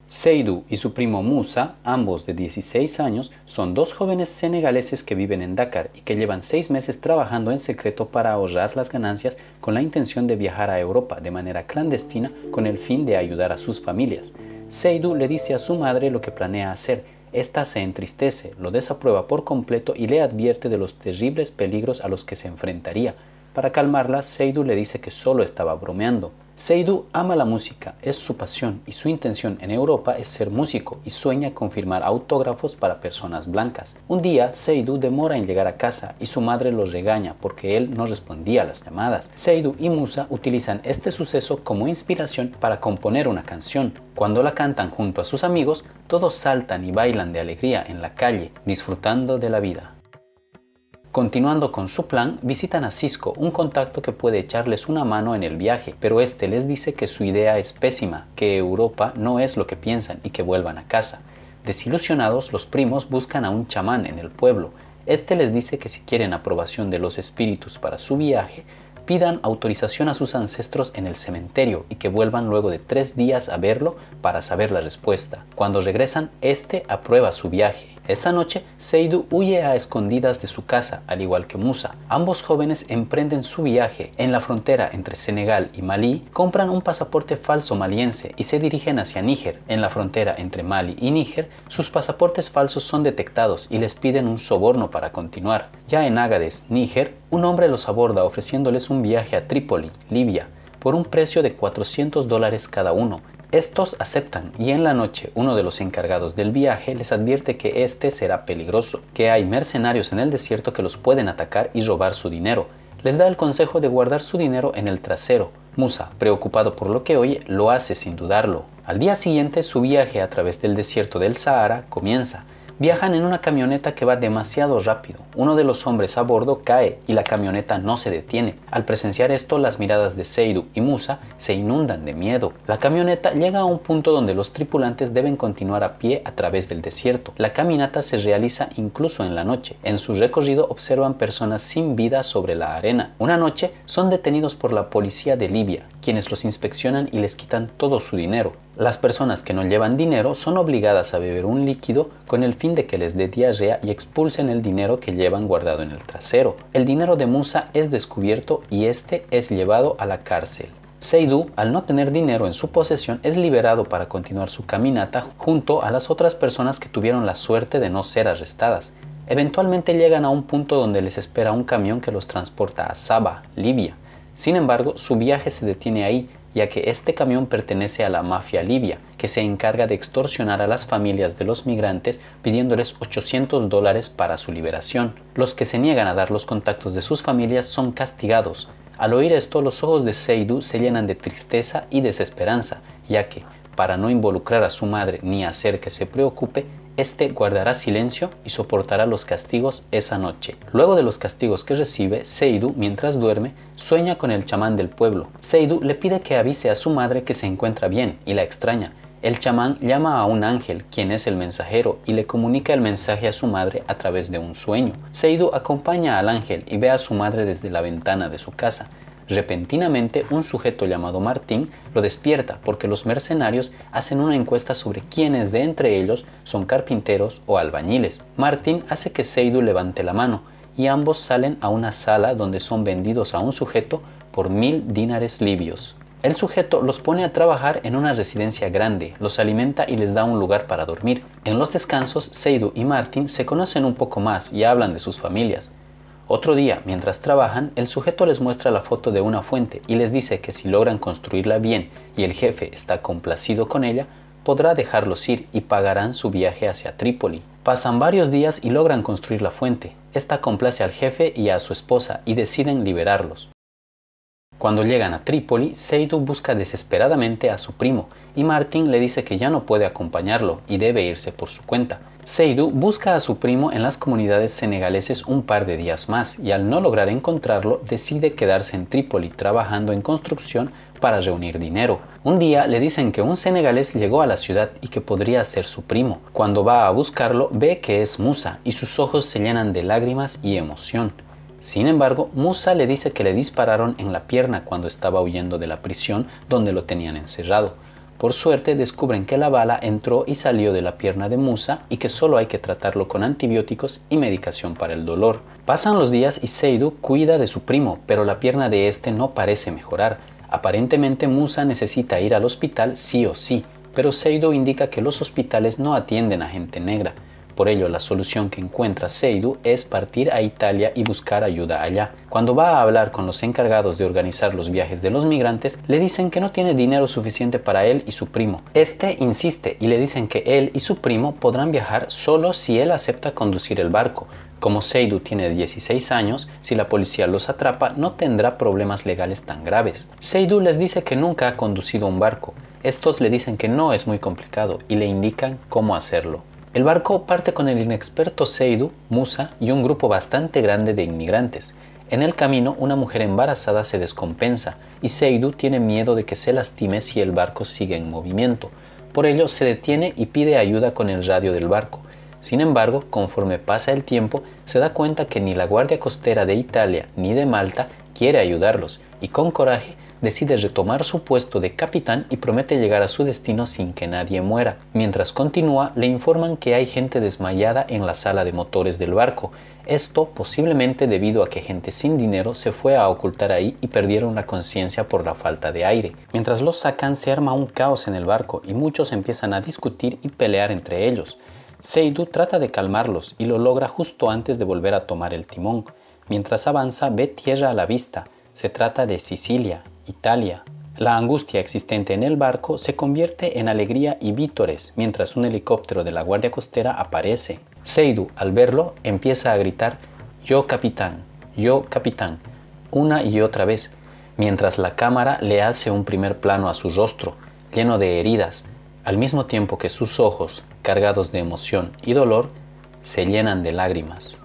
Seydou y su primo Musa, ambos de 16 años, son dos jóvenes senegaleses que viven en Dakar y que llevan 6 meses trabajando en secreto para ahorrar las ganancias con la intención de viajar a Europa de manera clandestina con el fin de ayudar a sus familias. Seydou le dice a su madre lo que planea hacer. Esta se entristece, lo desaprueba por completo y le advierte de los terribles peligros a los que se enfrentaría. Para calmarla, Seydou le dice que solo estaba bromeando. Seydou ama la música, es su pasión y su intención en Europa es ser músico y sueña con firmar autógrafos para personas blancas. Un día, Seydou demora en llegar a casa y su madre lo regaña porque él no respondía a las llamadas. Seydou y Musa utilizan este suceso como inspiración para componer una canción. Cuando la cantan junto a sus amigos, todos saltan y bailan de alegría en la calle, disfrutando de la vida. Continuando con su plan, visitan a Cisco, un contacto que puede echarles una mano en el viaje, pero este les dice que su idea es pésima, que Europa no es lo que piensan y que vuelvan a casa. Desilusionados, los primos buscan a un chamán en el pueblo. Este les dice que si quieren aprobación de los espíritus para su viaje, pidan autorización a sus ancestros en el cementerio y que vuelvan luego de 3 días a verlo para saber la respuesta. Cuando regresan, este aprueba su viaje. Esa noche, Seydou huye a escondidas de su casa, al igual que Musa. Ambos jóvenes emprenden su viaje. En la frontera entre Senegal y Malí, compran un pasaporte falso maliense y se dirigen hacia Níger. En la frontera entre Mali y Níger, sus pasaportes falsos son detectados y les piden un soborno para continuar. Ya en Ágades, Níger, un hombre los aborda ofreciéndoles un viaje a Trípoli, Libia, por un precio de $400 cada uno. Estos aceptan y en la noche uno de los encargados del viaje les advierte que este será peligroso, que hay mercenarios en el desierto que los pueden atacar y robar su dinero. Les da el consejo de guardar su dinero en el trasero. Musa, preocupado por lo que oye, lo hace sin dudarlo. Al día siguiente, su viaje a través del desierto del Sahara comienza. Viajan en una camioneta que va demasiado rápido. Uno de los hombres a bordo cae y la camioneta no se detiene. Al presenciar esto, las miradas de Seydou y Musa se inundan de miedo. La camioneta llega a un punto donde los tripulantes deben continuar a pie a través del desierto. La caminata se realiza incluso en la noche. En su recorrido observan personas sin vida sobre la arena. Una noche son detenidos por la policía de Libia, quienes los inspeccionan y les quitan todo su dinero. Las personas que no llevan dinero son obligadas a beber un líquido con el fin de que les dé diarrea y expulsen el dinero que llevan guardado en el trasero. El dinero de Musa es descubierto y este es llevado a la cárcel. Seydou, al no tener dinero en su posesión, es liberado para continuar su caminata junto a las otras personas que tuvieron la suerte de no ser arrestadas. Eventualmente llegan a un punto donde les espera un camión que los transporta a Saba, Libia. Sin embargo, su viaje se detiene ahí, ya que este camión pertenece a la mafia libia, que se encarga de extorsionar a las familias de los migrantes pidiéndoles $800 para su liberación. Los que se niegan a dar los contactos de sus familias son castigados. Al oír esto, los ojos de Seydou se llenan de tristeza y desesperanza, ya que, para no involucrar a su madre ni hacer que se preocupe, este guardará silencio y soportará los castigos esa noche. Luego de los castigos que recibe, Seydou, mientras duerme, sueña con el chamán del pueblo. Seydou le pide que avise a su madre que se encuentra bien y la extraña. El chamán llama a un ángel, quien es el mensajero, y le comunica el mensaje a su madre a través de un sueño. Seydou acompaña al ángel y ve a su madre desde la ventana de su casa. Repentinamente, un sujeto llamado Martín lo despierta porque los mercenarios hacen una encuesta sobre quiénes de entre ellos son carpinteros o albañiles. Martín hace que Seydou levante la mano y ambos salen a una sala donde son vendidos a un sujeto por 1000 dinares libios. El sujeto los pone a trabajar en una residencia grande, los alimenta y les da un lugar para dormir. En los descansos, Seydou y Martín se conocen un poco más y hablan de sus familias. Otro día, mientras trabajan, el sujeto les muestra la foto de una fuente y les dice que si logran construirla bien y el jefe está complacido con ella, podrá dejarlos ir y pagarán su viaje hacia Trípoli. Pasan varios días y logran construir la fuente. Esta complace al jefe y a su esposa y deciden liberarlos. Cuando llegan a Trípoli, Seydou busca desesperadamente a su primo y Martín le dice que ya no puede acompañarlo y debe irse por su cuenta. Seydou busca a su primo en las comunidades senegaleses un par de días más y al no lograr encontrarlo decide quedarse en Trípoli trabajando en construcción para reunir dinero. Un día le dicen que un senegalés llegó a la ciudad y que podría ser su primo. Cuando va a buscarlo ve que es Musa y sus ojos se llenan de lágrimas y emoción. Sin embargo, Musa le dice que le dispararon en la pierna cuando estaba huyendo de la prisión donde lo tenían encerrado. Por suerte descubren que la bala entró y salió de la pierna de Musa y que solo hay que tratarlo con antibióticos y medicación para el dolor. Pasan los días y Seydu cuida de su primo, pero la pierna de este no parece mejorar. Aparentemente Musa necesita ir al hospital sí o sí, pero Seydu indica que los hospitales no atienden a gente negra. Por ello, la solución que encuentra Seydu es partir a Italia y buscar ayuda allá. Cuando va a hablar con los encargados de organizar los viajes de los migrantes, le dicen que no tiene dinero suficiente para él y su primo. Este insiste y le dicen que él y su primo podrán viajar solo si él acepta conducir el barco. Como Seydu tiene 16 años, si la policía los atrapa no tendrá problemas legales tan graves. Seydu les dice que nunca ha conducido un barco. Estos le dicen que no es muy complicado y le indican cómo hacerlo. El barco parte con el inexperto Seydu, Musa y un grupo bastante grande de inmigrantes. En el camino, una mujer embarazada se descompensa y Seydu tiene miedo de que se lastime si el barco sigue en movimiento. Por ello, se detiene y pide ayuda con el radio del barco. Sin embargo, conforme pasa el tiempo, se da cuenta que ni la Guardia Costera de Italia ni de Malta quiere ayudarlos y con coraje decide retomar su puesto de capitán y promete llegar a su destino sin que nadie muera. Mientras continúa, le informan que hay gente desmayada en la sala de motores del barco. Esto posiblemente debido a que gente sin dinero se fue a ocultar ahí y perdieron la conciencia por la falta de aire. Mientras los sacan, se arma un caos en el barco y muchos empiezan a discutir y pelear entre ellos. Seydu trata de calmarlos y lo logra justo antes de volver a tomar el timón. Mientras avanza, ve tierra a la vista. Se trata de Sicilia, Italia. La angustia existente en el barco se convierte en alegría y vítores mientras un helicóptero de la Guardia Costera aparece. Seydu, al verlo, empieza a gritar yo capitán, una y otra vez, mientras la cámara le hace un primer plano a su rostro, lleno de heridas, al mismo tiempo que sus ojos, cargados de emoción y dolor, se llenan de lágrimas.